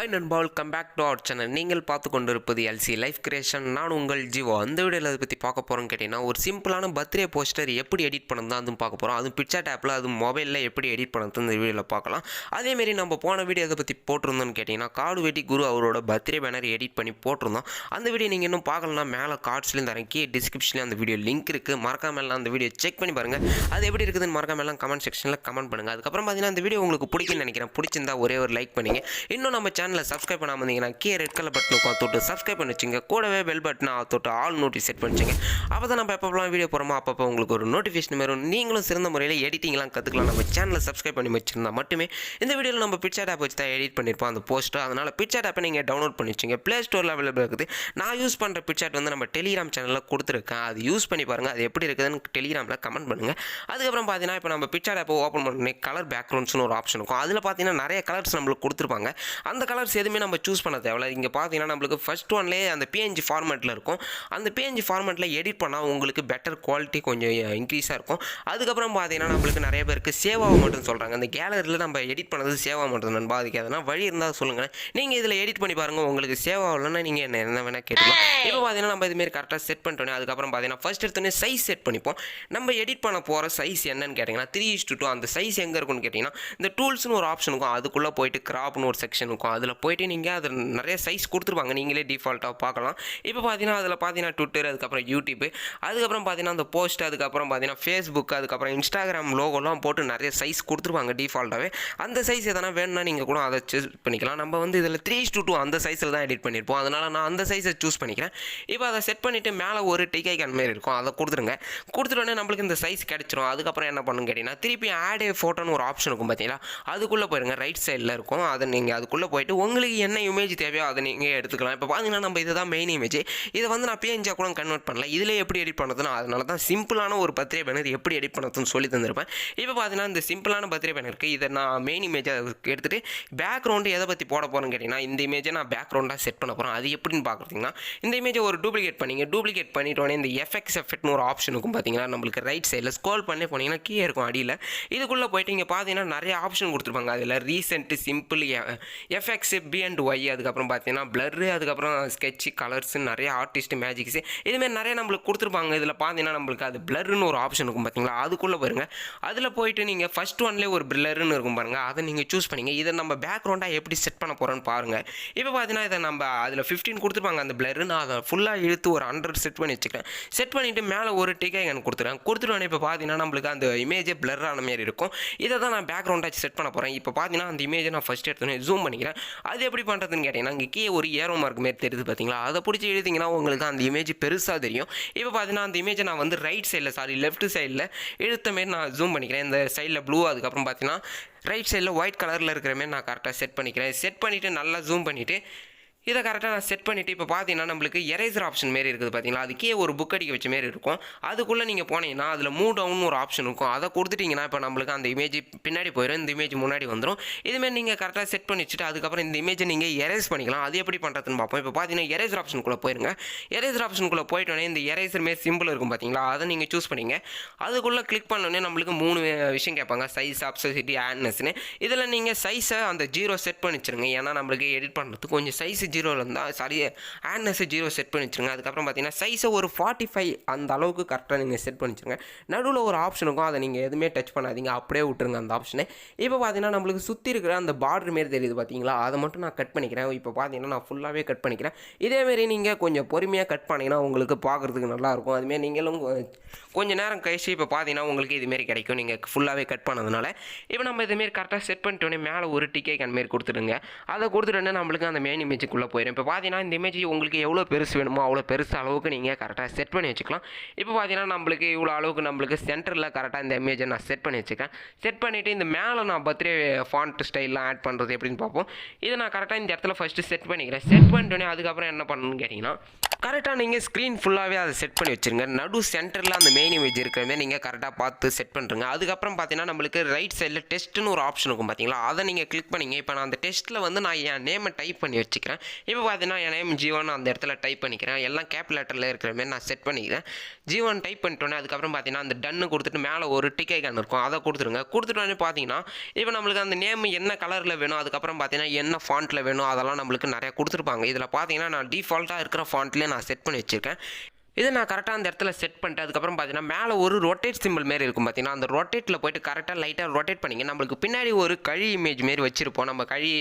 Hi Nanbal, come back to our channel. நீங்கள் பார்த்து கொண்டிருப்பது எல்சி லைஃப் கிரியேஷன். நான் உங்கள் ஜீவோ. அந்த வீடியோவில் அதை பற்றி பார்க்க போகிறோன்னு கேட்டிங்கன்னா, ஒரு சிம்பிளான பர்த்டே போஸ்டர் எப்படி எடிட் பண்ணணும் தான் அதுவும் பார்க்க போகிறோம். அதுவும் பிக்சர்ட் ஆப்பில் அது மொபைலில் எப்படி எடிட் பண்ணது இந்த வீடியோவில் பார்க்கலாம். அதேமாரி நம்ம போன வீடியோ அதை பற்றி போட்டிருந்தோம்னு கேட்டிங்கன்னா, காடு வெட்டி குரு அவரோட பர்த்டே பேனர் எடிட் பண்ணி போட்டிருந்தோம். அந்த வீடியோ நீங்கள் இன்னும் பார்க்கலன்னா மேலே கார்ட்ஸ்லேயும் தரேன், கீழே டிஸ்கிரிப்ஷன்லேயும் அந்த வீடியோ லிங்க் இருக்குது. மறக்காமலாம் அந்த வீடியோ செக் பண்ணி பாருங்கள். அது எப்படி இருக்குதுன்னு மறக்காமலாம் கமெண்ட் செக்ஷனில் கமெண்ட் பண்ணுங்கள். அதுக்கப்புறம் பார்த்தீங்கன்னா இந்த வீடியோ உங்களுக்கு பிடிக்குன்னு நினைக்கிறேன். பிடிச்சிருந்தா ஒரே ஒரு லைக் பண்ணிங்க. இன்னும் நம்ம சேனலை சப்ஸ்கிரைப் பண்ணாமல் இருந்தீங்கன்னா கீழே ரெட் கலர் பட்டன் தொட்டு சப்ஸ்கிரைப் பண்ணி வச்சுங்க. கூடவே பெல் பட்டனை தொட்டு ஆல் நோட்டிஃபிகேஷன் செட் பண்ணிச்சுங்க. அப்போ தான் நம்ம எப்போலாம் வீடியோ போகிறோமோ அப்பப்போ உங்களுக்கு ஒரு நோட்டிஃபிகேஷன் வரும். நீங்களும் சிறந்த முறையில் எடிட்டிங்லாம் கற்றுக்கலாம். நம்ம சேனலை சப்ஸ்கிரைப் பண்ணி வச்சுருந்தா மட்டுமே. இந்த வீடியோவில் நம்ம பிக்சர்ட் ஆப் வச்சு தான் எடிட் பண்ணியிருப்போம் அந்த போஸ்ட்டர். அதனால் பிக்சர்ட் ஆப்பை நீங்கள் டவுன்லோட் பண்ணி வச்சுங்க. ப்ளே ஸ்டோரில் அவைலபிள் இருக்குது. நான் யூஸ் பண்ணுற பிக்சர்ட் வந்து நம்ம டெலிகிராம் சேனலில் கொடுத்துருக்கேன். அது யூஸ் பண்ணி பாருங்கள். அது எப்படி இருக்குதுன்னு டெலிகிராமில் கமெண்ட் பண்ணுங்கள். அதுக்கப்புறம் பார்த்தீங்கன்னா இப்போ நம்ம பிக்சர்ட் ஆப்பை ஓப்பன் பண்ணி கலர் பேக்ரவுண்ட்ஸ்னு ஒரு ஆப்ஷன் இருக்கும். அதில் பார்த்தீங்கன்னா நிறைய கலர்ஸ் நம்மளுக்கு கொடுத்துருப்பாங்க. அந்த கலர்ஸ் எதுவுமே நம்ம சூஸ் பண்ண தேவையில்ல. இங்கே பார்த்தீங்கன்னா நம்மளுக்கு ஃபர்ஸ்ட் ஒன்லேயே அந்த பிஎன்ஜி ஃபார்மேட்டில் இருக்கும். அந்த பிஎன்ஜி ஃபார்மேட்டில் எடிட் பண்ணால் உங்களுக்கு பெட்டர் குவாலிட்டி கொஞ்சம் இன்க்ரீஸாக இருக்கும். அதுக்கப்புறம் பார்த்தீங்கன்னா நம்மளுக்கு நிறைய பேருக்கு சேவ் ஆக மாட்டேன்னு சொல்கிறாங்க. அந்த கேலரியில் நம்ம எடிட் பண்ணது சேவ் ஆக மாட்டேன் நண்பா. அதுக்கு எதனா வழி இருந்தால் சொல்லுங்கள். நீங்கள் இதில் எடிட் பண்ணி பாருங்கள். உங்களுக்கு சேவ் ஆகலைன்னா நீங்கள் என்ன வேணால் கேட்டுக்கலாம். இப்போ பார்த்தீங்கன்னா நம்ம இதுமாரி கரெக்டாக செட் பண்ணிட்டோன்னே அதுக்கப்புறம் பார்த்தீங்கன்னா ஃபர்ஸ்ட் எடுத்தோடனே சைஸ் செட் பண்ணிப்போம். நம்ம எடிட் பண்ண போகிற சைஸ் என்னன்னு கேட்டிங்கன்னா 3:2. அந்த சைஸ் எங்கே இருக்குன்னு கேட்டிங்கன்னா இந்த டூல்ஸ்னு ஒரு ஆப்ஷன் இருக்கும். அதுக்குள்ளே போயிட்டு கிராப்னு ஒரு செக்ஷன் இருக்கும். அதில் போயிட்டு நீங்கள் அதில் நிறைய சைஸ் கொடுத்துருப்பாங்க. நீங்களே டிஃபால்ட்டாக பார்க்கலாம். இப்போ பார்த்தீங்கன்னா அதில் பார்த்தீங்கன்னா ட்விட்டர், அதுக்கப்புறம் யூடியூப், அதுக்கப்புறம் பார்த்தீங்கன்னா அந்த போஸ்ட், அதுக்கப்புறம் பார்த்தீங்கன்னா ஃபேஸ்புக், அதுக்கப்புறம் இன்ஸ்டாகிராம் லோகோலாம் போட்டு நிறைய சைஸ் கொடுத்துருப்பாங்க டிஃபால்ட்டாகவே. அந்த சைஸ் எதனா வேணும்னா நீங்கள் கூட அதை சூஸ் பண்ணிக்கலாம். நம்ம வந்து இதில் 3:2 அந்த சைஸில் தான் எடிட் பண்ணியிருப்போம். அதனால் நான் அந்த சைஸை சூஸ் பண்ணிக்கிறேன். இப்போ அதை செட் பண்ணிவிட்டு மேலே ஒரு டிக் ஐக்கான் மாரி இருக்கும். அதை கொடுத்துருங்க. கொடுத்துட்டோன்னே நம்மளுக்கு இந்த சைஸ் கிடச்சிரும். அதுக்கப்புறம் என்ன பண்ணுன்னு கேட்டிங்கன்னா திருப்பி ஆட் ஃபோட்டோன்னு ஒரு ஆப்ஷன் இருக்கும் பார்த்தீங்களா, அதுக்குள்ளே போயிருங்க. ரைட் சைடில் இருக்கும். அதை நீங்கள் அதுக்குள்ளே போயிட்டு உங்களுக்கு என்ன இமேஜ் தேவையோ அதை நீங்கள் எடுத்துக்கலாம். இப்போ பார்த்தீங்கன்னா நம்ம இதுதான் மெயின் இமேஜ். இதை வந்து நான் பிஎன்ஜியாக கூட கன்வெர்ட் பண்ணல. இதில் எப்படி எடிட் பண்ணுறதுன்னா அதனால தான் சிம்பிளான ஒரு பர்த்டே பேனர் எப்படி எடிட் பண்ணுறதுன்னு சொல்லி தந்திருப்பேன். இப்போ பார்த்தீங்கன்னா இந்த சிம்பிளான பர்த்டே பேனருக்கு இதை நான் மெயின் இமேஜை எடுத்துகிட்டு பேக்ரவுண்டு எதை பற்றி போட போகிறேன்னு கேட்டிங்கன்னா இந்த இமேஜை நான் பேக்ரவுண்டாக செட் பண்ண போகிறேன். அது எப்படின்னு பார்க்குறீங்கன்னா இந்த இமேஜை ஒரு டூப்ளிகேட் பண்ணிங்க. டூப்ளிகேட் பண்ணிட்டோன்னே இந்த எஃபெக்ட்னு ஒரு ஆப்ஷன் இருக்கும் பார்த்தீங்கன்னா நம்மளுக்கு ரைட் சைடில் ஸ்க்ரோல் பண்ணி போனீங்கன்னா கீழே இருக்கும் அடியில். இதுக்குள்ளே போயிட்டு இங்கே பார்த்தீங்கன்னா நிறைய ஆப்ஷன் கொடுத்துருப்பாங்க. அதில் ரீசெண்ட், சிம்பிள், எஃபெக்ட்ஸ், B&Y, அதுக்கப்புறம் பார்த்தீங்கன்னா பிளரு, அதுக்கப்புறம் ஸ்கெட்ச், கலர்ஸ், நிறைய ஆர்டிஸ்ட், மேஜிக்ஸ், இதுமாரி நிறைய நம்மளுக்கு கொடுத்துருப்பாங்க. இதில் பார்த்தீங்கன்னா நம்மளுக்கு அது பிளருன்னு ஒரு ஆப்ஷன் இருக்கும் பார்த்தீங்களா, அதுக்குள்ளே பாருங்க. அதில் போயிட்டு நீங்கள் ஃபர்ஸ்ட் ஒன்லேயே ஒரு பிளருன்னு இருக்கும் பாருங்கள், அதை நீங்கள் சூஸ் பண்ணிங்க. இதை நம்ம பேக்ரவுண்டாக எப்படி செட் பண்ண போகிறோன்னு பாருங்கள். இப்போ பார்த்தீங்கன்னா இதை நம்ம அதில் 15 கொடுத்துருப்பாங்க அந்த பிளரு. நான் அதை ஃபுல்லாக இழுத்து ஒரு 100 செட் பண்ணி வச்சுக்கிறேன். செட் பண்ணிவிட்டு மேலே ஒரு டிக் ஐக்கான் கொடுத்துருவேன். கொடுத்துட்டோன்னே இப்போ பார்த்தீங்கன்னா நம்மளுக்கு அந்த இமேஜே பிளர் ஆன மாதிரி இருக்கும். இதை தான் நான் பேக்ரவுண்டாக செட் பண்ண போகிறேன். இப்போ பார்த்தீங்கன்னா அந்த இமேஜை நான் ஃபஸ்ட் எடுத்தோன்னே ஜூம் பண்ணிக்கிறேன். அது எப்படி பண்ணுறதுன்னு கேட்டிங்கன்னா இங்கே கீழே ஒரு ஏரோ மார்க் மாரி தெரியுது பார்த்தீங்களா, அதை பிடிச்சி எழுதிங்கன்னா உங்களுக்கு அந்த இமேஜ் பெருசாக தெரியும். இப்போ பார்த்தீங்கன்னா அந்த இமேஜை நான் வந்து ரைட் சைடில் லெஃப்ட் சைடில் இழுத்த மாரி நான் ஜூம் பண்ணிக்கிறேன். இந்த சைடில் ப்ளூ, அதுக்கப்புறம் பார்த்தீங்கன்னா ரைட் சைடில் ஒயிட் கலரில் இருக்கிற மாரி நான் கரெக்டாக செட் பண்ணிக்கிறேன். செட் பண்ணிவிட்டு நல்லா ஜூம் பண்ணிவிட்டு இதை கரெக்டாக நான் செட் பண்ணிவிட்டு இப்போ பார்த்தீங்கன்னா நம்மளுக்கு எரேசர் ஆப்ஷன் மாரி இருக்குது பார்த்தீங்களா, அதுக்கே ஒரு புக் அடிக்க வச்ச மாரி இருக்கும். அதுக்குள்ளே நீங்கள் போனீங்கன்னா அதில் மூவ் டவுன் ஒரு ஆப்ஷன் இருக்கும். அதை கொடுத்துட்டிங்கன்னா இப்போ நம்மளுக்கு அந்த இமேஜ் பின்னாடி போயிடும், இந்த இமேஜ் முன்னாடி வந்துடும். இதுமாரி நீங்கள் கரெக்டாக செட் பண்ணி வச்சுட்டு அதுக்கப்புறம் இந்த இமேஜை நீங்கள் எரேஸ் பண்ணிக்கலாம். அது எப்படி பண்ணுறதுன்னு பார்ப்போம். இப்போ பார்த்தீங்கன்னா எரேசர் ஆப்ஷனுக்குள்ளே போயிருங்க. எரேசர் ஆப்ஷனுக்குள்ளே போயிட்டோன்னே இந்த எரேசர் மாரி சிம்பிள் இருக்கும் பார்த்தீங்களா, அதை நீங்கள் சூஸ் பண்ணிங்க. அதுக்குள்ளே கிளிக் பண்ணோன்னே நம்மளுக்கு 3 விஷயம் கேட்பாங்க, சைஸ், ஆப்சிட்டி, ஆட்னஸ்னு. இதில் நீங்கள் சைஸை அந்த 0 செட் பண்ணி வச்சுருங்க. ஏன்னா நம்மளுக்கு எடிட் பண்ணுறதுக்கு கொஞ்சம் சைஸ் 0 இருந்தால் சாரி ஆட்னஸ் 0 செட் பண்ணி வச்சுருங்க. அதுக்கப்புறம் பார்த்தீங்கன்னா சைஸை ஒரு 45 அந்த அளவுக்கு கரெக்டாக நீங்கள் செட் பண்ணி வச்சுருங்க. நடுவில் ஒரு ஆப்ஷன் இருக்கும், அதை நீங்கள் எதுவுமே டச் பண்ணாதீங்க, அப்படியே விட்டுருங்க அந்த ஆப்ஷனை. இப்போ பார்த்தீங்கன்னா நம்மளுக்கு சுற்றி இருக்கிற அந்த பார்டர் மாரி தெரியுது பார்த்தீங்களா, அதை மட்டும் நான் கட் பண்ணிக்கிறேன். இப்போ பார்த்தீங்கன்னா நான் ஃபுல்லாகவே கட் பண்ணிக்கிறேன். இதேமாரி நீங்கள் கொஞ்சம் பொறுமையாக கட் பண்ணிங்கன்னா உங்களுக்கு பார்க்குறதுக்கு நல்லாயிருக்கும். அதுமாரி நீங்களும் கொஞ்சம் நேரம் கழிச்சு இப்போ பார்த்தீங்கன்னா உங்களுக்கு இதுமாரி கிடைக்கும் நீங்கள் ஃபுல்லாகவே கட் பண்ணதுனால. இப்போ நம்ம இதுமாரி கரெக்டாக செட் பண்ணிட்டோன்னே மேலே ஒரு டிக் ஐக்கான் மாரி கொடுத்துடுங்க. அதை கொடுத்துட்டோன்னே நம்மளுக்கு அந்த மெயின் இமேஜுக்குள்ளே போயிடும். இப்போ பார்த்தீங்கன்னா இந்த இமேஜ் உங்களுக்கு எவ்வளோ பெருசு வேணுமோ அவ்வளோ பெருசு அளவுக்கு நீங்கள் கரெக்டாக செட் பண்ணி வச்சுக்கலாம். இப்போ பார்த்தீங்கன்னா நம்மளுக்கு இவ்வளோ அளவுக்கு நம்மளுக்கு சென்டரில் கரெக்டாக இந்த இமேஜை நான் செட் பண்ணி வச்சுக்கேன். செட் பண்ணிவிட்டு இந்த மேலே நான் பர்த்டே ஃபாண்ட் ஸ்டைல்லாம் ஆட் பண்ணுறது எப்படின்னு பார்ப்போம். இதை நான் கரெக்டாக இந்த இடத்துல ஃபஸ்ட்டு செட் பண்ணிக்கிறேன். செட் பண்ணிட்டோன்னே அதுக்கப்புறம் என்ன பண்ணணும்னு கேட்டிங்கன்னா கரெக்டாக நீங்கள் ஸ்க்ரீன் ஃபுல்லாகவே அதை செட் பண்ணி வச்சுருங்க. நடு சென்டரில் அந்த மெயின் இமேஜ் இருக்கிறமே நீங்கள் கரெக்டாக பார்த்து செட் பண்ணுறங்க. அதுக்கப்புறம் பார்த்தீங்கன்னா நம்மளுக்கு ரைட் சைடில் டெஸ்ட்டுன்னு ஒரு ஆப்ஷன் இருக்கும் பார்த்தீங்களா, அதை நீங்கள் கிளிக் பண்ணிங்க. இப்போ நான் அந்த டெஸ்ட்டில் வந்து நான் என் நேமை டைப் பண்ணி வச்சுக்கிறேன். இப்போ பார்த்தீங்கன்னா என் நேம் ஜீவன் அந்த இடத்துல டைப் பண்ணிக்கிறேன். எல்லாம் கேப் லெட்டரில் இருக்கிற மாதிரி நான் செட் பண்ணிக்கிறேன். ஜீவன் டைப் பண்ணிட்டோன்னே அதுக்கப்புறம் பார்த்தீங்கன்னா அந்த டன்னு கொடுத்துட்டு மேலே ஒரு டிக் ஐகான் இருக்கும், அதை கொடுத்துருங்க. கொடுத்துட்டோன்னே பார்த்தீங்கன்னா இப்போ நம்மளுக்கு அந்த நேம் என்ன கலரில் வேணும், அதுக்கப்புறம் பார்த்தீங்கன்னா என்ன ஃபாண்ட்டில் வேணும், அதெல்லாம் நம்மளுக்கு நிறையா கொடுத்துருப்பாங்க. இதில் பார்த்தீங்கன்னா நான் டிஃபால்ட்டாக இருக்கிற ஃபாண்ட்லேயே நான் செட் பண்ணி வச்சுருக்கேன். இதை நான் கரெக்டாக அந்த இடத்துல செட் பண்ணிட்டு அதுக்கப்புறம் பார்த்தீங்கன்னா மேலே ஒரு ரொட்டேட் சிம்பிள் மாரி இருக்கும் பார்த்தீங்கன்னா, அந்த ரொட்டேட்டில் போய்ட்டு கரெக்டாக லைட்டாக ரொட்டேட் பண்ணிங்க. நம்மளுக்கு பின்னாடி ஒரு கழி இமேஜ் மாரி வச்சுருப்போம், நம்ம கழி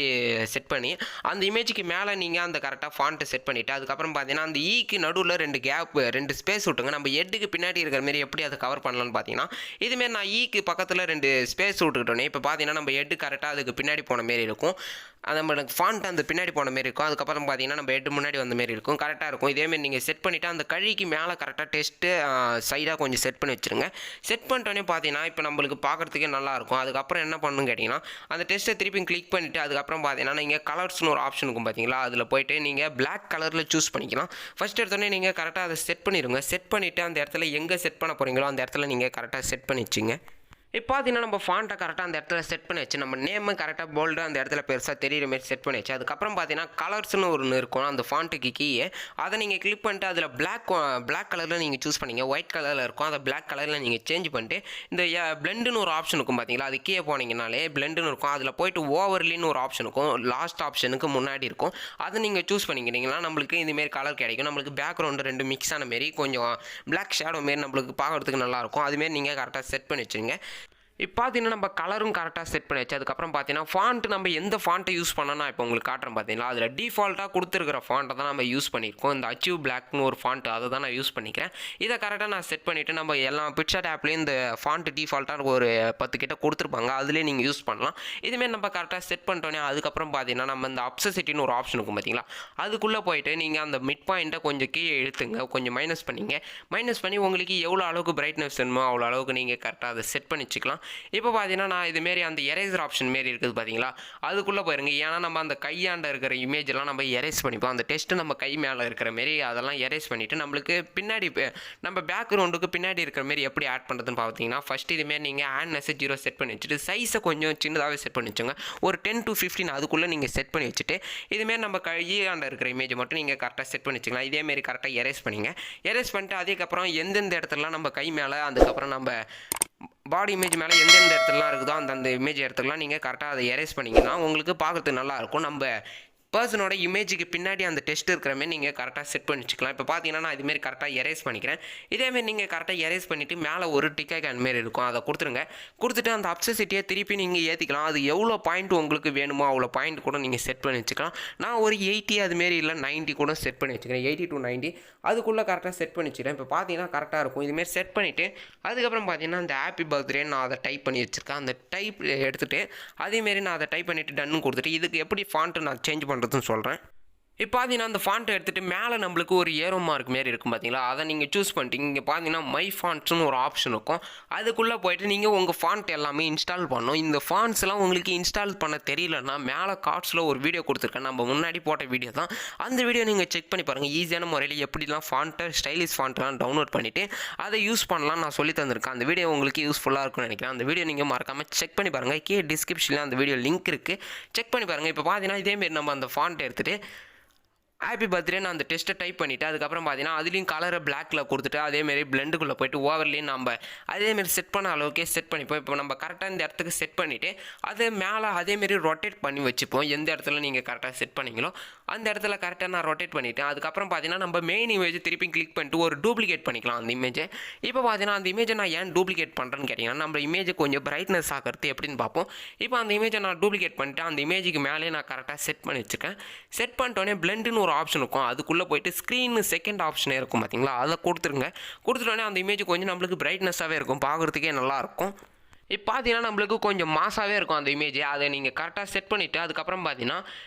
செட் பண்ணி அந்த இமேஜுக்கு மேலே நீங்கள் அந்த கரெக்டாக ஃபாண்ட்டை செட் பண்ணிவிட்டு அதுக்கப்புறம் பார்த்தீங்கன்னா அந்த ஈக்கு நடுவில் 2 ஸ்பேஸ் விட்டுங்க. நம்ம ஹெட்டுக்கு பின்னாடி இருக்கிற மாரி எப்படி அதை கவர் பண்ணலான்னு பார்த்தீங்கன்னா, இதுமாரி நான் ஈக்கு பக்கத்தில் 2 ஸ்பேஸ் விட்டுக்கிட்டோன்னே இப்போ பார்த்தீங்கன்னா நம்ம ஹெட்டு கரெக்டாக அதுக்கு பின்னாடி போன மாரி இருக்கும். அது நம்மளுக்கு ஃபாண்ட் அந்த பின்னாடி போன மாரி இருக்கும். அதுக்கப்புறம் பார்த்தீங்கன்னா நம்ம ஹெட் முன்னாடி வந்த மாரி இருக்கும், கரெக்டாக இருக்கும். இதேமாரி நீங்கள் செட் பண்ணிவிட்டு அந்த கழிக்கு மேலே கரெக்டாக டெஸ்ட்டு சைடாக கொஞ்சம் செட் பண்ணி வச்சுருங்க. செட் பண்ணிட்டோன்னே பார்த்தீங்கன்னா இப்போ நம்மளுக்கு பார்க்குறதுக்கே நல்லாயிருக்கும். அதுக்கப்புறம் என்ன பண்ணணும்னு கேட்டிங்கன்னா அந்த டெஸ்ட்டை திருப்பி கிளிக் பண்ணிவிட்டு அதுக்கப்புறம் பார்த்தீங்கன்னா நீங்கள் கலர்ஸ்னு ஒரு ஆப்ஷன் இருக்கும் பார்த்தீங்களா, அதில் போய்ட்டு நீங்கள் பிளாக் கலரில் சூஸ் பண்ணிக்கலாம். ஃபஸ்ட் எடுத்தோடனே நீங்கள் கரெக்டாக அதை செட் பண்ணிடுங்க. செட் பண்ணிவிட்டு அந்த இடத்துல எங்கே செட் பண்ண போகிறீங்களோ அந்த இடத்துல நீங்கள் கரெக்டாக செட் பண்ணி வச்சுங்க. இப்போ பார்த்தீங்கன்னா நம்ம ஃபாண்ட்டை கரெக்டாக அந்த இடத்துல செட் பண்ணி வச்சு நம்ம நேமை கரெக்டாக போல்டாக அந்த இடத்துல பெருசாக தெரியிற மாதிரி செட் பண்ணி வச்சு அதுக்கப்புறம் பார்த்தீங்கன்னா கலர்ஸ்னு ஒன்று இருக்கும் அந்த ஃபாண்ட்டுக்கு கீழே, அதை நீங்கள் கிளிக் பண்ணிட்டு அதில் பிளாக் கலரில் நீங்கள் சூஸ் பண்ணிங்க. ஒயிட் கலரில் இருக்கும், அதை பிளாக் கலரில் நீங்கள் சேஞ்ச் பண்ணிட்டு இந்த பிளெண்டுன்னு ஒரு ஆப்ஷன் இருக்கும் பார்த்தீங்களா, அது கீழே போனீங்கனாலே பிளெண்டுன்னு இருக்கும். அதில் போய்ட்டு ஓவர்லின்னு ஒரு ஆப்ஷன் இருக்கும், லாஸ்ட் ஆப்ஷனுக்கு முன்னாடி இருக்கும். அதை நீங்கள் சூஸ் பண்ணிக்கிறீங்களா நம்மளுக்கு இதுமாரி கலர் கிடைக்கும். நம்மளுக்கு பேக்ரவுண்டு 2 மிக்ஸ் ஆன மாரி கொஞ்சம் பிளாக் ஷேடோ மாரி நம்மளுக்கு பார்க்குறதுக்கு நல்லாயிருக்கும். அதுமாரி நீங்கள் கரெக்டாக செட் பண்ணி வச்சுருங்க. இப்போ பார்த்தீங்கன்னா நம்ம கலரும் கரெக்டாக செட் பண்ணி வச்சு அதுக்கப்புறம் பார்த்தீங்கன்னா ஃபாண்ட் நம்ம எந்த ஃபாண்ட்டை யூஸ் பண்ணோன்னா இப்போ உங்களுக்கு காட்டுறேன் பார்த்தீங்களா, அதில் டிஃபால்ட்டாக கொடுத்துருக்கிற ஃபாண்ட்டை தான் நம்ம யூஸ் பண்ணியிருக்கோம். இந்த அச்சீவ் பிளாக்னு ஒரு ஃபாண்ட் அதை தான் நான் யூஸ் பண்ணிக்கிறேன். இதை கரெக்டாக நான் செட் பண்ணிவிட்டு நம்ம எல்லா பிக்சர் ஆப்லேயும் இந்த ஃபாண்ட் டிஃபால்ட்டாக ஒரு 10 கிட்ட கொடுத்துருப்பாங்க, அதிலே நீங்கள் யூஸ் பண்ணலாம். இதுமாரி நம்ம கரெக்டாக செட் பண்ணிட்டோன்னே அதுக்கப்புறம் பார்த்தீங்கன்னா நம்ம இந்த அப்சசிட்டின்னு ஒரு ஆப்ஷன் இருக்கும் பார்த்தீங்களா, அதுக்குள்ளே போயிட்டு நீங்கள் அந்த மிட் பாயிண்ட்டை கொஞ்சம் கீழே இழுத்துங்க, கொஞ்சம் மைனஸ் பண்ணிங்க. மைனஸ் பண்ணி உங்களுக்கு எவ்வளோ அளவுக்கு பிரைட்னஸ் வேணுமோ அவ்வளோ அளவுக்கு நீங்கள் கரெக்டாக அதை செட் பண்ணி வச்சுக்கலாம். இப்போ பார்த்தீங்கன்னா நான் இதுமாரி அந்த எரேசர் ஆப்ஷன் மாரி இருக்குது பார்த்தீங்களா, அதுக்குள்ளே போயிருங்க. ஏன்னா நம்ம அந்த கையாண்ட இருக்கிற இமேஜெல்லாம் நம்ம எரேஸ் பண்ணிப்போம். அந்த டெஸ்ட்டு நம்ம கை மேலே இருக்கிற மாரி அதெல்லாம் எரேஸ் பண்ணிவிட்டு நம்மளுக்கு பின்னாடி நம்ம பேக்ரவுண்டுக்கு பின்னாடி இருக்கிற மாரி எப்படி ஆட் பண்ணுறதுன்னு பார்த்தீங்கன்னா ஃபஸ்ட்டு இதுமாரி நீங்கள் ஆட்னஸ் 0 செட் பண்ணி வச்சுட்டு சைஸை கொஞ்சம் சின்னதாகவே செட் பண்ணி வச்சுங்க. ஒரு 10 to 15 அதுக்குள்ளே நீங்கள் செட் பண்ணி வச்சுட்டு இதுமாரி நம்ம கையாண்ட இருக்கிற இமேஜை மட்டும் நீங்கள் கரெக்டாக செட் பண்ணி வச்சுக்கலாம். இதேமாரி கரெக்டாக எரேஸ் பண்ணிங்க. எரேஸ் பண்ணிட்டு அதுக்கப்புறம் எந்தெந்த இடத்துலலாம் நம்ம கை மேலே அதுக்கப்புறம் நம்ம பாடி இமேஜ் மேலே எந்தெந்த இடத்துலலாம் இருக்குதோ அந்த இமேஜ் இடத்துலலாம் நீங்கள் கரெக்டாக அதை எரேஸ் பண்ணிங்கன்னா உங்களுக்கு பார்க்குறதுக்கு நல்லாயிருக்கும். நம்ம பர்சனோட இமேஜுக்கு பின்னாடி அந்த டெஸ்ட் இருக்கிற மாதிரி நீங்கள் கரெக்டாக செட் பண்ணி வச்சுக்கலாம். இப்போ பார்த்தீங்கன்னா நான் இதுமாரி கரெக்டாக எரேஸ் பண்ணிக்கிறேன். இதேமாரி நீங்கள் கரெக்டாக எரேஸ் பண்ணிவிட்டு மேலே ஒரு டிக் ஐகான் மாரி இருக்கும், அதை கொடுத்துருங்க. கொடுத்துட்டு அந்த அப்சசிட்டியை திருப்பி நீங்கள் ஏற்றிக்கலாம். அது எவ்வளோ பாயிண்ட் உங்களுக்கு வேணுமோ அவ்வளோ பாயிண்ட் கூட நீங்கள் செட் பண்ணி வச்சுக்கலாம். நான் ஒரு 80 அதுமாரி இல்லை 90 கூட செட் பண்ணி வச்சுக்கிறேன். 80 to 90 அதுக்குள்ளே கரெக்டாக செட் பண்ணி வச்சுக்கிறேன். இப்போ பார்த்தீங்கன்னா கரெக்டாக இருக்கும். இதுமாரி செட் பண்ணிவிட்டு அதுக்கப்புறம் பார்த்தீங்கன்னா அந்த ஹாப்பி பர்த்டே நான் அதை டைப் பண்ணி வச்சுருக்கேன். அந்த டைப் எடுத்துகிட்டு அதேமாரி நான் அதை டைப் பண்ணிவிட்டு டன்னு கொடுத்துட்டு இதுக்கு எப்படி ஃபாண்ட்டு நான் சேஞ்ச் பண்ணுறதுன்னு சொல்கிறேன். இப்போ பார்த்தீங்கன்னா அந்த ஃபாண்ட்டை எடுத்துகிட்டு மேலே நம்மளுக்கு ஒரு ஏரோ மார்க் மாரி இருக்கும் பார்த்தீங்களா, அதை நீங்கள் சூஸ் பண்ணிட்டீங்க. இங்கே பார்த்தீங்கன்னா மை ஃபாண்ட்ஸ்னு ஒரு ஆப்ஷன் இருக்கும், அதுக்குள்ளே போய்ட்டு நீங்கள் உங்கள் ஃபாண்ட் எல்லாமே இன்ஸ்டால் பண்ணணும். இந்த ஃபாண்ட்ஸ்லாம் உங்களுக்கு இன்ஸ்டால் பண்ண தெரியலன்னா மேலே கார்ட்ஸில் ஒரு வீடியோ கொடுத்துருக்கேன், நம்ம முன்னாடி போட்ட வீடியோ தான். அந்த வீடியோ நீங்கள் செக் பண்ணி பாருங்கள். ஈஸியான முறையில் எப்படிலாம் ஃபாண்ட்டை ஸ்டைலிஷ் ஃபாண்ட்லாம் டவுன்லோட் பண்ணிவிட்டு அதை யூஸ் பண்ணலாம் நான் சொல்லி தந்திருக்கேன். அந்த வீடியோ உங்களுக்கு யூஸ்ஃபுல்லாக இருக்கும்னு நினைக்கிறேன். அந்த வீடியோ நீங்கள் மறக்காமல் செக் பண்ணி பாருங்கள். கீழே டிஸ்கிரிப்ஷனில் அந்த வீடியோ லிங்க் இருக்குது, செக் பண்ணி பாருங்கள். இப்போ பார்த்தீங்கன்னா இதேமாரி நம்ம அந்த ஃபாண்ட்டை எடுத்துகிட்டு ஹாப்பி பர்த்டே நான் அந்த டெஸ்ட்டை டைப் பண்ணிவிட்டு அதுக்கப்புறம் பார்த்தீங்கன்னா அதுலேயும் கலரை பிளாக்கில் கொடுத்துட்டு அதேமாரி பிளெண்டுக்குள்ளே போய்ட்டு ஓவர்லேயும் நம்ம அதேமாரி செட் பண்ண அளவுக்கே செட் பண்ணிப்போம். இப்போ நம்ம கரெக்டாக இந்த இடத்துக்கு செட் பண்ணிவிட்டு அது மேலே அதேமாரி ரொட்டேட் பண்ணி வச்சுப்போம். எந்த இடத்துல நீங்கள் கரெக்டாக செட் பண்ணிங்களோ அந்த இடத்துல கரெக்டாக நான் ரொட்டேட் பண்ணிவிட்டேன். அதுக்கப்புறம் பார்த்தீங்கன்னா நம்ம மெயின் இமேஜ் திருப்பி கிளிக் பண்ணிட்டு ஒரு டூப்ளிகேட் பண்ணிக்கலாம் அந்த இமேஜை. இப்போ பார்த்தீங்கன்னா அந்த இமேஜை நான் ஏன் டூப்ளிகேட் பண்ணுறேன்னு கேட்டிங்கன்னா நம்ம இமேஜை கொஞ்சம் பிரைட்னஸ் ஆகிறது எப்படின்னு பார்ப்போம். இப்போ அந்த இமேஜை நான் டூப்ளிகேட் பண்ணிவிட்டு அந்த இமேஜுக்கு மேலே நான் கரெக்டாக செட் பண்ணி வச்சுருக்கேன். செட் பண்ணிட்டோன்னே பிளெண்டுன்னு ஒரு ஆப்ஷன் இருக்கும், அதுக்குள்ளே போய்ட்டு ஸ்க்ரீன் செகண்ட் ஆப்ஷனே இருக்கும் பார்த்தீங்களா, அதை கொடுத்துருங்க. கொடுத்துட்டோன்னே அந்த இமேஜ் கொஞ்சம் நம்மளுக்கு பிரைட்னஸாகவே இருக்கும், பார்க்குறதுக்கே நல்லாயிருக்கும். இப்போ பார்த்தீங்கன்னா நம்மளுக்கு கொஞ்சம் மாசாகவே இருக்கும் அந்த இமேஜ். அதை நீங்கள் கரெக்டாக செட் பண்ணிவிட்டு அதுக்கப்புறம் பார்த்தீங்கன்னா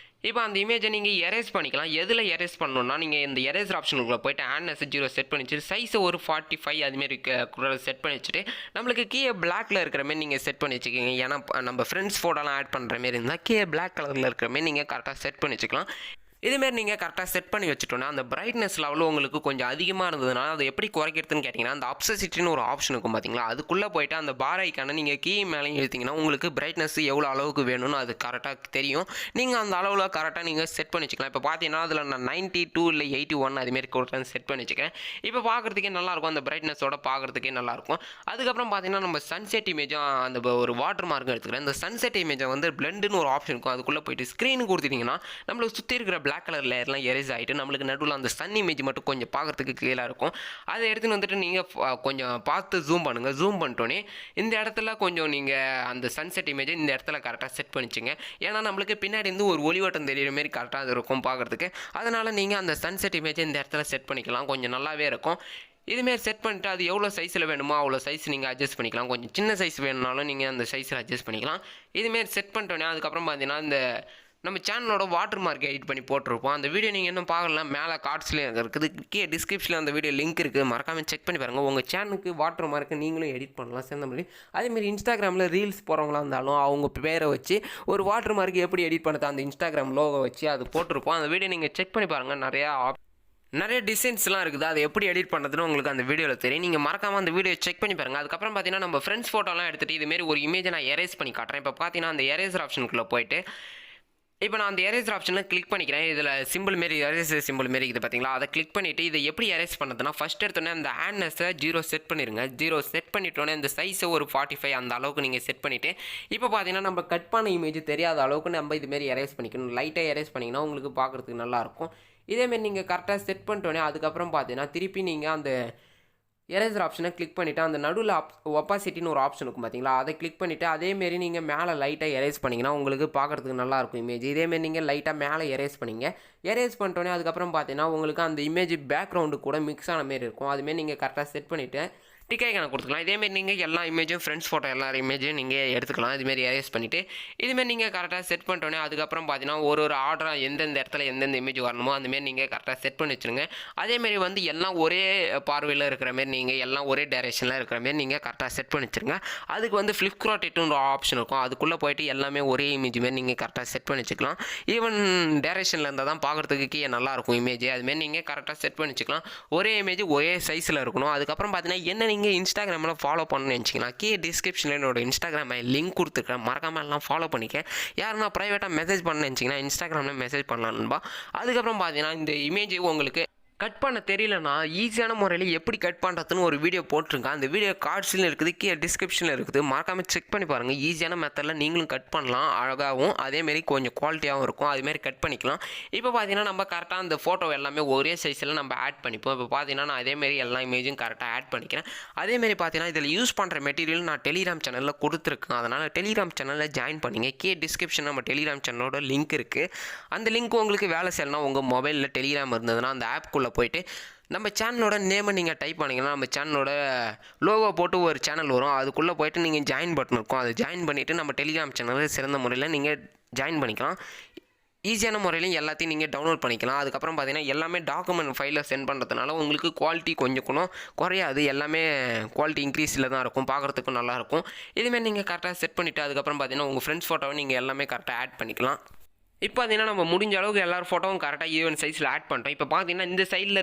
இப்போ அந்த இமேஜை நீங்கள் எரேஸ் பண்ணிக்கலாம். எதில் எரேஸ் பண்ணணுன்னா நீங்கள் இந்த எரேசர் ஆப்ஷனுக்குள்ளே போய்ட்டு ஆட்னஸ் 0 செட் பண்ணி வச்சுட்டு சைஸை ஒரு 45 அதுமாரி செட் பண்ணி வச்சுட்டு நம்மளுக்கு கீழே பிளாக்ல இருக்கிற மாதிரி நீங்கள் செட் பண்ணி வச்சுக்கோங்க. ஏன்னா நம்ம ஃப்ரெண்ட்ஸ் ஃபோட்டோலாம் ஆட் பண்ணுற மாரி இருந்தால் கீழே பிளாக் கலரில் இருக்கிற மாதிரி நீங்கள் கரெக்டாக செட் பண்ணி வச்சுக்கலாம். இதுமாரி நீங்கள் கரெக்டாக செட் பண்ணி வச்சுட்டோன்னா அந்த பிரைட்னஸ் லெவல் உங்களுக்கு கொஞ்சம் அதிகமாக இருந்ததுனால அதை எப்படி குறைக்கிறதுன்னு கேட்டிங்கன்னா அந்த ஆப்சசிட்டின்னு ஒரு ஆப்ஷன் இருக்கும் பார்த்தீங்களா, அதுக்குள்ளே போய்ட்டு அந்த பார் ஐக்கானை நீங்கள் கீ மேலே இழுத்தீங்கன்னா உங்களுக்கு பிரைட்னஸ் எவ்வளோ அளவுக்கு வேணும்னு அது கரெக்டாக தெரியும். நீங்கள் அந்த அளவில் கரெக்டாக நீங்கள் செட் பண்ணி வச்சுக்கலாம். இப்போ பார்த்தீங்கன்னா அதில் நான் 92 இல்லை 81 அதுமாரி கொடுத்து செட் பண்ணி வச்சுக்கேன். இப்போ பார்க்குறதுக்கே நல்லாயிருக்கும், அந்த பிரைட்னஸோட பார்க்குறதுக்கே நல்லாயிருக்கும். அதுக்கப்புறம் பார்த்தீங்கன்னா நம்ம சன்செட் இமேஜும் அந்த ஒரு வாட்டர் மார்க்கும் எடுத்துக்கிறேன். இந்த சன்செட் இமேஜை வந்து பிளெண்டுன்னு ஒரு ஆப்ஷன் இருக்கும், அதுக்குள்ளே போய்ட்டு ஸ்க்ரீனு கொடுத்துட்டிங்கன்னா நம்மளுக்கு சுற்றி இருக்கிற பிளாக் கலர் லேயர்லாம் எரேஸ் ஆகிட்டு நம்மளுக்கு நடுவில் அந்த சன் இமேஜ் மட்டும் கொஞ்சம் பார்க்குறதுக்கு கிளியராக இருக்கும். அதை எடுத்துன்னு வந்துட்டு நீங்கள் கொஞ்சம் பார்த்து ஜூம் பண்ணுங்கள். ஜூம் பண்ணிட்டோன்னே இந்த இடத்துல கொஞ்சம் நீங்கள் அந்த சன்செட் இமேஜை இந்த இடத்துல கரெக்டாக செட் பண்ணிச்சிங்க. ஏன்னா நம்மளுக்கு பின்னாடி இருந்து ஒரு ஒளிவட்டம் தெரியுற மாரி கரெக்டாக இருக்கும் பார்க்குறதுக்கு. அதனால் நீங்கள் அந்த சன்செட் இமேஜை இந்த இடத்துல செட் பண்ணிக்கலாம், கொஞ்சம் நல்லாவே இருக்கும். இதுமாரி செட் பண்ணிட்டு அது எவ்வளோ சைஸில் வேணுமோ அவ்வளோ சைஸ் நீங்கள் அட்ஜஸ்ட் பண்ணிக்கலாம். கொஞ்சம் சின்ன சைஸ் வேணுனாலும் நீங்கள் அந்த சைஸில் அட்ஜஸ்ட் பண்ணிக்கலாம். இதுமாரி செட் பண்ணிட்டோன்னே அதுக்கப்புறம் பார்த்தீங்கன்னா இந்த நம்ம சேனலோட வாட்டர் மார்க் எடிட் பண்ணி போட்டிருப்போம். அந்த வீடியோ நீங்கள் இன்னும் பார்க்கலாம், மேலே கார்ட்ஸ்லேயே இருக்குது, கீழே டிஸ்கிரிப்ஷனில் அந்த வீடியோ லிங்க் இருக்குது, மறக்காமல் செக் பண்ணி பாருங்கள். உங்கள் சேனலுக்கு வாட்டர் மார்க்கு நீங்களும் எடிட் பண்ணலாம் சேர்ந்த மாதிரி. அதேமாரி இன்ஸ்டாகிராமில் ரீல்ஸ் போகிறவங்களா இருந்தாலும் அவங்க பேரை வச்சு ஒரு வாட்டர் மார்க் எப்படி எடிட் பண்ணுறது அந்த இன்ஸ்டாகிராம் லோகோ வச்சு அது போட்டிருப்போம். அந்த வீடியோ நீங்கள் செக் பண்ணி பாருங்கள், நிறைய டிசைன்ஸ்லாம் இருக்குது, அது எப்படி எடிட் பண்ணுறதுன்னு உங்களுக்கு அந்த வீடியோவில் தெரியும். நீங்கள் மறக்காமல் அந்த வீடியோ செக் பண்ணி பாருங்கள். அதுக்கப்புறம் பார்த்தீங்கன்னா நம்ம ஃப்ரெண்ட்ஸ் ஃபோட்டோலாம் எடுத்துகிட்டு இதுமாரி ஒரு இமேஜை நான் எரேஸ் பண்ணி காட்டுறேன். இப்போ பார்த்தீங்கன்னா அந்த எரேசர் ஆப்ஷனுக்குள்ளே போயிட்டு இப்போ நான் அந்த எரேசர் ஆப்ஷனில் கிளிக் பண்ணிக்கிறேன். இதில் சிம்பிள் மாரி எரேசர் சிம்பிள் மாரி இருக்குது பார்த்தீங்களா, அதை கிளிக் பண்ணிவிட்டு இதை எப்படி எரேஸ் பண்ணுறதுன்னா ஃபஸ்ட் எடுத்தோடனே அந்த ஹேண்ட்னஸை 0 செட் பண்ணிடுங்க. 0 செட் பண்ணிட்டோன்னே அந்த சைஸை ஒரு 45 அந்த அளவுக்கு நீங்கள் செட் பண்ணிவிட்டு இப்போ பார்த்தீங்கன்னா நம்ம கட் பண்ண இமேஜ் தெரியாத அளவுக்கு நம்ம இதுமாரி எரேஸ் பண்ணிக்கணும். லைட்டாக எரேஸ் பண்ணிங்கன்னா உங்களுக்கு பார்க்குறதுக்கு நல்லாயிருக்கும். இதேமாரி நீங்கள் கரெக்டாக செட் பண்ணிட்டோன்னே அதுக்கப்புறம் பார்த்தீங்கன்னா திருப்பி நீங்கள் அந்த எரேசர் ஆப்ஷனை கிளிக் பண்ணிவிட்டு அந்த நடுவில் ஒப்பாசிட்டின்னு ஒரு ஆப்ஷன் இருக்கும் பார்த்தீங்களா, அதை கிளிக் பண்ணிவிட்டு அதேமாரி நீங்கள் மேலே லைட்டாக எரேஸ் பண்ணிங்கன்னா உங்களுக்கு பார்க்குறதுக்கு நல்லாயிருக்கும் இமேஜ். இதேமாரி நீங்கள் லைட்டாக மேலே எரேஸ் பண்ணிங்க. எரேஸ் பண்ணிட்டோன்னே அதுக்கப்புறம் பார்த்தீங்கன்னா உங்களுக்கு அந்த இமேஜ் பேக்ரவுண்டு கூட மிக்ஸ் ஆன மாரி இருக்கும். அதுமாரி நீங்கள் கரெக்டாக செட் பண்ணிவிட்டு டிக் ஐக்கான கொடுத்துக்கலாம். இதேமாரி நீங்கள் எல்லா இமேஜும் ஃப்ரெண்ட்ஸ் ஃபோட்டோ எல்லா இமேஜும் நீங்கள் எடுத்துக்கலாம். இதுமாரி எரேஸ் பண்ணிவிட்டு இதுமாரி நீங்கள் கரெக்டாக செட் பண்ணிட்டோன்னே அதுக்கப்புறம் பார்த்தீங்கன்னா ஒரு ஆர்டராக எந்தெந்த இடத்துல எந்தெந்த இமேஜ் வரணுமோ அந்தமாரி நீங்கள் கரெக்டாக செட் பண்ணி வச்சுருங்க. அதேமாரி வந்து எல்லாம் ஒரே பார்வையில் இருக்கிற மாரி நீங்கள் எல்லாம் ஒரே டைரெக்ஷனில் இருக்கிற மாரி நீங்கள் கரெக்டாக செட் பண்ணி வச்சுருங்க. அதுக்கு வந்து ஃப்ளிப்கார்ட்னு ஒரு ஆப்ஷன் இருக்கும், அதுக்குள்ளே போய்ட்டு எல்லாமே ஒரே இமேஜ் மாரி நீங்கள் கரெக்டாக செட் பண்ணி வச்சுக்கலாம். ஈவன் டைரெக்ஷனில் இருந்தால் தான் பார்க்குறதுக்கு கீழே நல்லாயிருக்கும் இமேஜ். அதுமாரி நீங்கள் கரெக்டாக செட் பண்ணி வச்சுக்கலாம். ஒரே இமேஜ் ஒரே சைஸில் இருக்கணும். அதுக்கப்புறம் பார்த்தீங்கன்னா என்ன நீங்கள் இன்ஸ்டாகிராமில் ஃபாலோ பண்ணணும்னு நினச்சிங்கன்னா கீழே டிஸ்கிரிப்ஷனில் என்னோட இன்ஸ்டாகிராம் லிங்க் கொடுத்துருக்கேன், மறக்காமல் எல்லாம் ஃபாலோ பண்ணிக்க. யாருன்னா ப்ரைவேட்டாக மெசேஜ் பண்ண நினச்சிங்கன்னா இன்ஸ்டாகிராமில் மெசேஜ் பண்ணலான்பா. அதுக்கப்புறம் பார்த்தீங்கன்னா இந்த இமேஜ் உங்களுக்கு கட் பண்ண தெரியலனா ஈஸியான முறையில் எப்படி கட் பண்ணுறதுன்னு ஒரு வீடியோ போட்டிருங்க. அந்த வீடியோ கார்ட்ஸ்லையும் இருக்குது, கீழே டிஸ்கிரிப்ஷனில் இருக்குது, மறக்காமல் செக் பண்ணி பாருங்கள். ஈஸியான மெத்தடில் நீங்களும் கட் பண்ணலாம், அழகாகவும் அதேமாரி கொஞ்சம் குவாலிட்டியாகவும் இருக்கும். அதுமாரி கட் பண்ணிக்கலாம். இப்போ பார்த்தீங்கன்னா நம்ம கரெக்டாக அந்த ஃபோட்டோ எல்லாமே ஒரே சைஸில் நம்ம ஆட் பண்ணிப்போம். இப்போ பார்த்தீங்கன்னா நான் அதேமாரி எல்லா இமேஜும் கரெக்டாக ஆட் பண்ணிக்கிறேன். அதேமாரி பார்த்தீங்கன்னா இதில் யூஸ் பண்ணுற மெட்டீரியல் நான் டெலிகிராம் சேனலில் கொடுத்துருக்கேன், அதனால் டெலிகிராம் சேனலில் ஜாயின் பண்ணிங்க. கீழே டிஸ்கிரிப்ஷன் நம்ம டெலிகிராம் சேனலோட லிங்க் இருக்குது. அந்த லிங்க் உங்களுக்கு வேலை செய்யணும்னா உங்கள் மொபைலில் டெலிகிராம் இருந்ததுன்னா அந்த ஆப்குள்ளே போய்ட்டு நம்ம சேனலோட நேமை நீங்கள் டைப் பண்ணிங்கன்னா நம்ம சேனலோட லோகோ போட்டு ஒரு சேனல் வரும், அதுக்குள்ளே போய்ட்டு நீங்கள் ஜாயின் பட்டன் இருக்கும், அதை ஜாயின் பண்ணிவிட்டு நம்ம டெலிகிராம் சேனலில் சிறந்த முறையில் நீங்கள் ஜாயின் பண்ணிக்கலாம். ஈஸியான முறையிலையும் எல்லாத்தையும் நீங்கள் டவுன்லோட் பண்ணிக்கலாம். அதுக்கப்புறம் பார்த்தீங்கன்னா எல்லாமே டாக்குமெண்ட் ஃபைலில் சென்ட் பண்ணுறதுனால உங்களுக்கு குவாலிட்டி கொஞ்சம் கூட குறையாது, எல்லாமே குவாலிட்டி இன்க்ரீஸில் தான் இருக்கும், பார்க்குறதுக்கும் நல்லாயிருக்கும். இதுமாரி நீங்கள் கரெக்டாக செட் பண்ணிவிட்டு அதுக்கப்புறம் பார்த்தீங்கன்னா உங்கள் ஃப்ரெண்ட்ஸ் ஃபோட்டோவை நீங்கள் எல்லாமே கரெக்டாக ஆட் பண்ணிக்கலாம். இப்போ பார்த்தீங்கன்னா நம்ம முடிஞ்ச அளவுக்கு எல்லாரும் ஃபோட்டோவும் கரெக்டாக ஈவன் சைஸில் ஆட் பண்ணிட்டோம். இப்போ பார்த்தீங்கன்னா இந்த சைடில்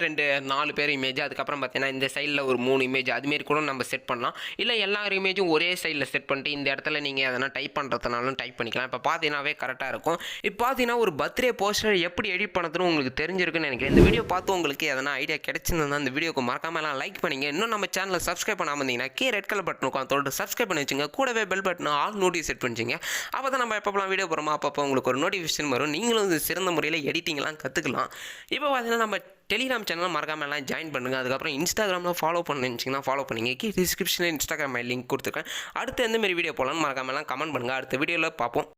4 பேர் இமேஜ், அதுக்கப்புறம் பார்த்தீங்கன்னா இந்த சைடில் ஒரு 3 இமேஜ் அதுமாரி கூட நம்ம செட் பண்ணலாம். இல்லை எல்லா இமேஜும் ஒரே சைடில் செட் பண்ணிட்டு இந்த இடத்துல நீங்கள் எதனா டைப் பண்ணுறதுனாலும் டைப் பண்ணிக்கலாம். இப்போ பார்த்தீங்கன்னாவே கரெக்டாக இருக்கும். இப்போ பார்த்தீங்கன்னா ஒரு பர்த்டே போஸ்டர் எப்படி எடிட் பண்ணுறதுன்னு உங்களுக்கு தெரிஞ்சிருக்குன்னு நினைக்கிறேன். இந்த வீடியோ பார்த்து உங்களுக்கு எதனா ஐடியா கிடைச்சிருந்தா இந்த வீடியோக்கு மறக்காமலாம் லைக் பண்ணிங்க. இன்னும் நம்ம சேனலை சப்ஸ்கிரைப் பண்ணாமல் இருந்தீங்கன்னா ரெட் கலர் பட்டன் இருக்கும், அதோட சப்ஸ்கிரைப் பண்ணி வச்சுங்க. கூடவே bell button all notification set பண்ணிச்சிங்க. அப்போ தான் நம்ம எப்போலாம் வீடியோ போகிறோமோ அப்போ உங்களுக்கு ஒரு நோட்டிஃபிகேஷன் வரும், நீங்களும் சிறந்த முறையில் எடிட்டிங்லாம் கற்றுக்கலாம். இப்போ பார்த்தீங்கன்னா நம்ம டெலிகிராம் சேனலில் மறக்காமல் எல்லாம் ஜாயின் பண்ணுங்கள். அதுக்கப்புறம் இன்ஸ்டாகிராமில் ஃபாலோ பண்ணிச்சிங்கன்னா ஃபாலோ பண்ணிங்க. டிஸ்கிரிப்ஷனில் இன்ஸ்டாகிராம் லிங்க் கொடுத்துருக்கேன். அடுத்து எந்த மாதிரி வீடியோ போகலான்னு மறக்காமல் எல்லாம் கமெண்ட் பண்ணுங்கள். அடுத்த வீடியோவில் பார்ப்போம்.